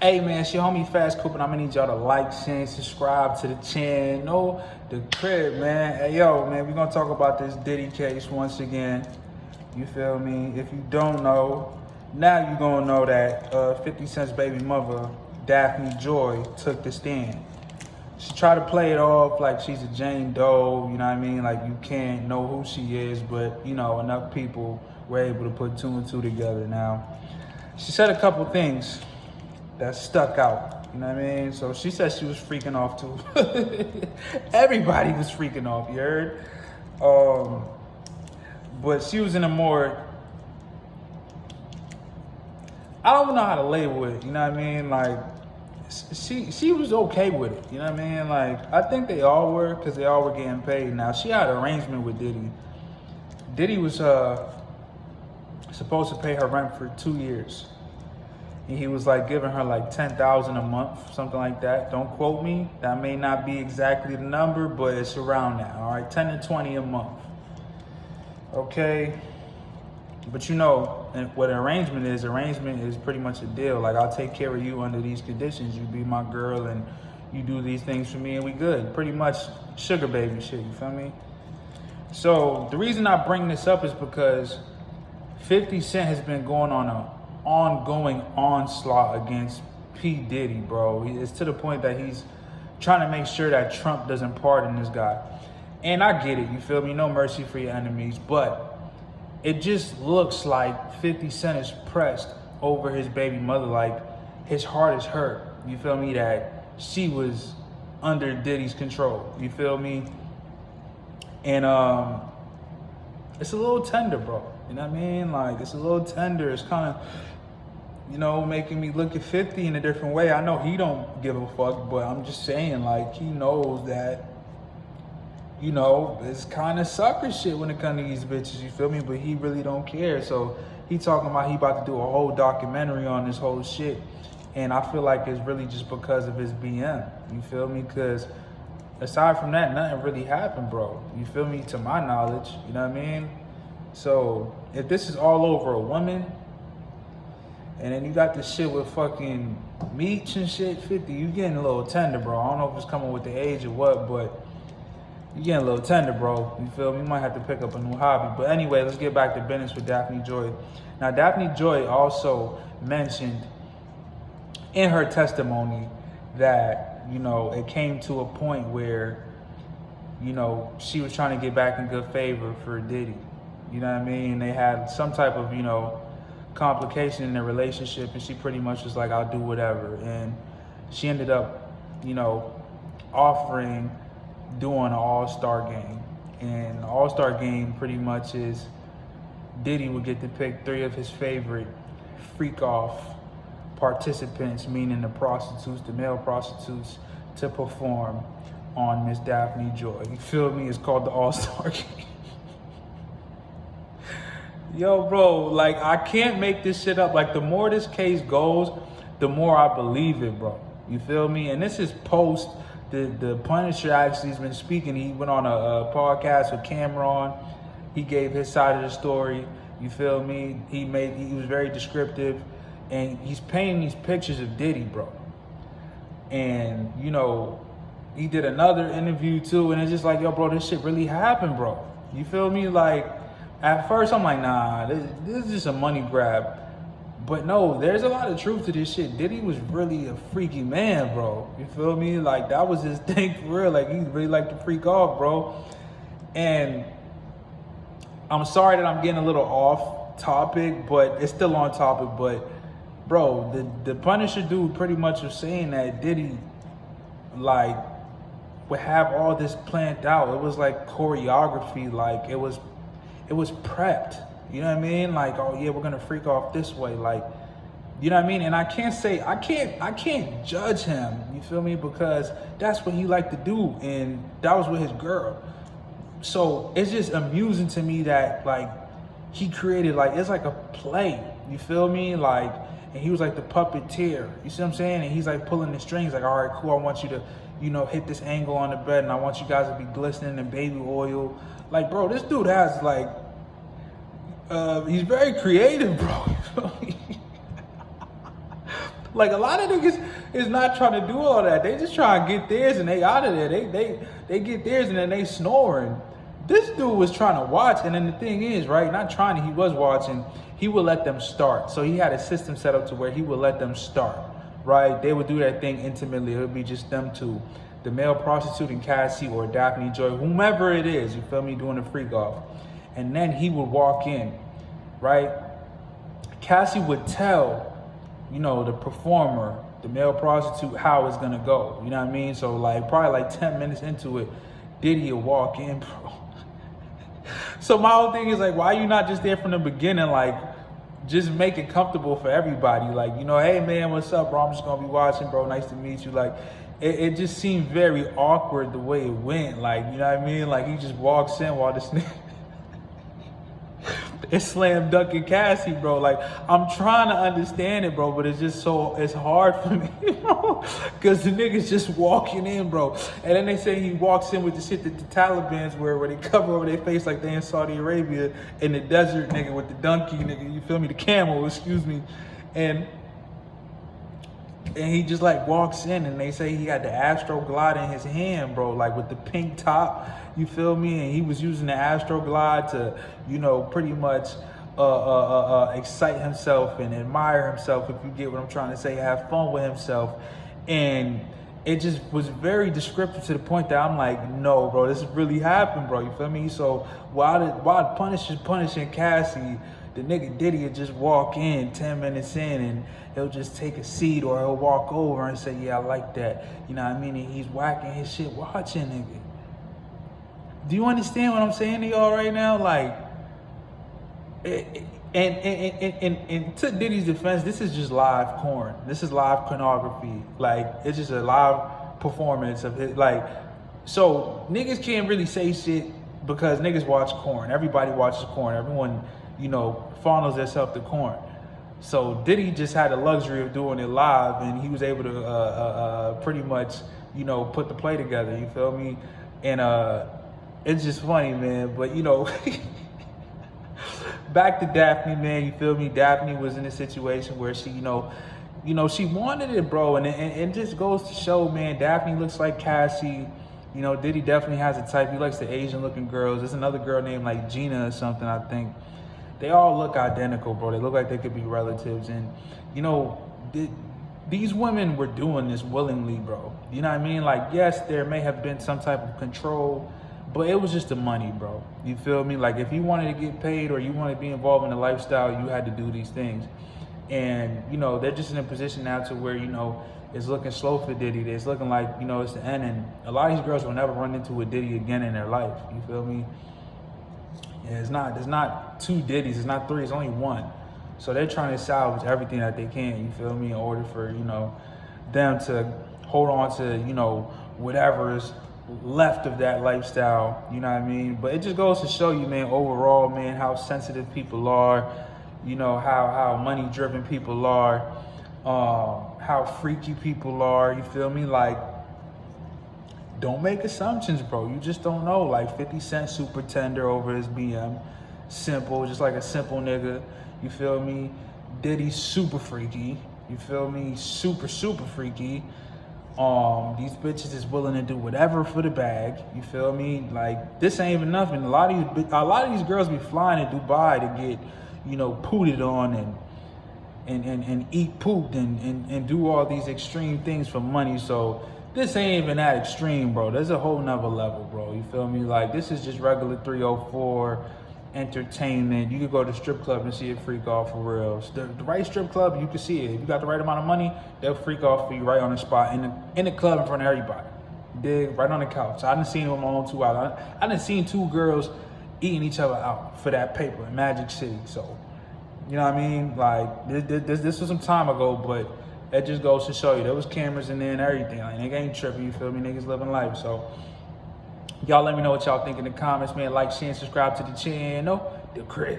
Hey man, it's your homie Fast Coop, and I'm gonna need y'all to like, share, and subscribe to the channel, the crib, man. Hey yo, man, we gonna talk about this Diddy case once again. You feel me? If you don't know, now you gonna know that 50 Cent's baby mother, Daphne Joy, took the stand. She tried to play it off like she's a Jane Doe, you know what I mean? Like you can't know who she is, but you know, enough people were able to put two and two together now. She said a couple things that stuck out, you know what I mean? So she said she was freaking off too. Everybody was freaking off, you heard? But she was in a more, I don't know how to label it, you know what I mean? Like, she was okay with it, you know what I mean? Like, I think they all were, because they all were getting paid. Now, she had an arrangement with Diddy. Diddy was supposed to pay her rent for 2 years. And he was like giving her like $10,000 a month, something like that. Don't quote me. That may not be exactly the number, but it's around that, all right? 10 to 20 a month. Okay? But you know, what an arrangement is pretty much a deal. Like, I'll take care of you under these conditions. You be my girl and you do these things for me and we good. Pretty much sugar baby shit, you feel me? So the reason I bring this up is because 50 Cent has been going on a ongoing onslaught against P. Diddy, bro. It's to the point that he's trying to make sure that Trump doesn't pardon this guy. And I get it, you feel me? No mercy for your enemies, but it just looks like 50 Cent is pressed over his baby mother. Like, his heart is hurt, you feel me, that she was under Diddy's control, you feel me? And it's a little tender, bro. You know what I mean? Like, it's a little tender. It's kind of, you know, making me look at 50 in a different way. I know he don't give a fuck, but I'm just saying, like, he knows that, you know, it's kind of sucker shit when it comes to these bitches, you feel me? But he really don't care. So he talking about he about to do a whole documentary on this whole shit. And I feel like it's really just because of his BM, you feel me? Because aside from that, nothing really happened, bro. You feel me? To my knowledge, you know what I mean? So if this is all over a woman, and then you got this shit with fucking Meech and shit, 50, you getting a little tender, bro. I don't know if it's coming with the age or what, but you getting a little tender, bro. You feel me? You might have to pick up a new hobby. But anyway, let's get back to business with Daphne Joy. Now, Daphne Joy also mentioned in her testimony that, you know, it came to a point where, you know, she was trying to get back in good favor for Diddy. You know what I mean? They had some type of, you know, complication in their relationship, and she pretty much was like, I'll do whatever. And she ended up, you know, offering doing an all-star game. And the all-star game pretty much is Diddy would get to pick 3 of his favorite freak-off participants, meaning the prostitutes, the male prostitutes, to perform on Miss Daphne Joy. You feel me? It's called the all-star game. Yo, bro, like, I can't make this shit up. Like, the more this case goes, the more I believe it, bro. You feel me? And this is post the Punisher actually has been speaking. He went on a podcast with Cameron. He gave his side of the story. You feel me? He was very descriptive, and he's painting these pictures of Diddy, bro. And, you know, he did another interview too, and it's just like, yo, bro, this shit really happened, bro. You feel me? Like, at first, I'm like, nah, this is just a money grab. But no, there's a lot of truth to this shit. Diddy was really a freaky man, bro. You feel me? Like, that was his thing for real. Like, he really liked to freak off, bro. And I'm sorry that I'm getting a little off topic, but it's still on topic. But, bro, the Punisher dude pretty much was saying that Diddy, like, would have all this planned out. It was like choreography. Like, it was prepped, you know what I mean? Like, oh yeah, we're gonna freak off this way, like, you know what I mean? And I can't judge him, you feel me? Because that's what he liked to do, and that was with his girl. So it's just amusing to me that, like, he created, like, it's like a play, you feel me? Like, and he was like the puppeteer, you see what I'm saying? And he's like pulling the strings, like, all right, cool, I want you to, you know, hit this angle on the bed, and I want you guys to be glistening in baby oil. Like, bro, this dude has, like, he's very creative, bro. Like a lot of niggas is not trying to do all that. They just trying to get theirs and they out of there. They get theirs and then they snoring. This dude was trying to watch, and then the thing is, right, not trying to, he was watching, he would let them start. So he had a system set up to where he would let them start, right? They would do that thing intimately. It would be just them two, the male prostitute and Cassie or Daphne Joy, whomever it is, you feel me, doing the freak off. And then he would walk in, right? Cassie would tell, you know, the performer, the male prostitute, how it's gonna go. You know what I mean? So like probably like 10 minutes into it, Diddy would walk in, bro. So my whole thing is like, why are you not just there from the beginning? Like, just make it comfortable for everybody. Like, you know, hey man, what's up, bro? I'm just gonna be watching, bro. Nice to meet you. Like, it just seemed very awkward the way it went. Like, you know what I mean? Like he just walks in while this nigga it's slam dunking Cassie, bro. Like, I'm trying to understand it, bro, but it's just so, it's hard for me, bro, because the nigga's just walking in, bro. And then they say he walks in with the shit that the Taliban's wear, where they cover over their face like they in Saudi Arabia in the desert, nigga, with the donkey, nigga, you feel me, the camel, excuse me. And he just like walks in, and they say he had the Astro Glide in his hand, bro, like with the pink top, you feel me? And he was using the Astro Glide to, you know, pretty much excite himself and admire himself, if you get what I'm trying to say, have fun with himself. And it just was very descriptive to the point that I'm like, no, bro, this really happened, bro, you feel me? So while punishing Cassie, the nigga Diddy would just walk in 10 minutes in and he'll just take a seat, or he'll walk over and say, yeah, I like that. You know what I mean? And he's whacking his shit watching, nigga. Do you understand what I'm saying to y'all right now? Like, and to Diddy's defense, this is just live porn. This is live pornography. Like, it's just a live performance of it. Like, so niggas can't really say shit because niggas watch porn. Everybody watches porn. Everyone, you know, funnels themselves to porn. So Diddy just had the luxury of doing it live, and he was able to pretty much, you know, put the play together. You feel me? And it's just funny, man. But you know, back to Daphne, man. You feel me? Daphne was in a situation where she, you know, she wanted it, bro. And it just goes to show, man. Daphne looks like Cassie. You know, Diddy definitely has a type. He likes the Asian-looking girls. There's another girl named like Gina or something, I think. They all look identical, bro. They look like they could be relatives. And, you know, these women were doing this willingly, bro. You know what I mean? Like, yes, there may have been some type of control, but it was just the money, bro. You feel me? Like, if you wanted to get paid or you wanted to be involved in the lifestyle, you had to do these things. And, you know, they're just in a position now to where, you know, it's looking slow for Diddy. It's looking like, you know, it's the end. And a lot of these girls will never run into a Diddy again in their life. You feel me? Yeah, there's not two Diddies, it's not three, it's only one. So they're trying to salvage everything that they can, you feel me, in order for, you know, them to hold on to, you know, whatever's left of that lifestyle, you know what I mean? But it just goes to show you, man, overall, man, how sensitive people are, you know, how money-driven people are, how freaky people are, you feel me? Like, don't make assumptions, bro. You just don't know. Like 50 Cent super tender over his BM. Simple, just like a simple nigga. You feel me? Diddy super freaky. You feel me? Super, super freaky. These bitches is willing to do whatever for the bag. You feel me? Like, this ain't even nothing. A lot of these girls be flying to Dubai to get, you know, pooted on and eat pooped and do all these extreme things for money. So this ain't even that extreme, bro. There's a whole nother level, bro. You feel me? Like, this is just regular 304 entertainment. You could go to strip club and see it freak off for real. The right strip club, you can see it. If you got the right amount of money, they'll freak off for you right on the spot in the club in front of everybody. Dig, right on the couch. I done seen it with my own 2 eyes. I done seen 2 girls eating each other out for that paper in Magic City. So, you know what I mean? Like, this was some time ago, but it just goes to show you there was cameras in there and everything. Like, nigga ain't tripping, you feel me? Niggas living life. So y'all let me know what y'all think in the comments, man. Like, share, and subscribe to the channel. The Crib.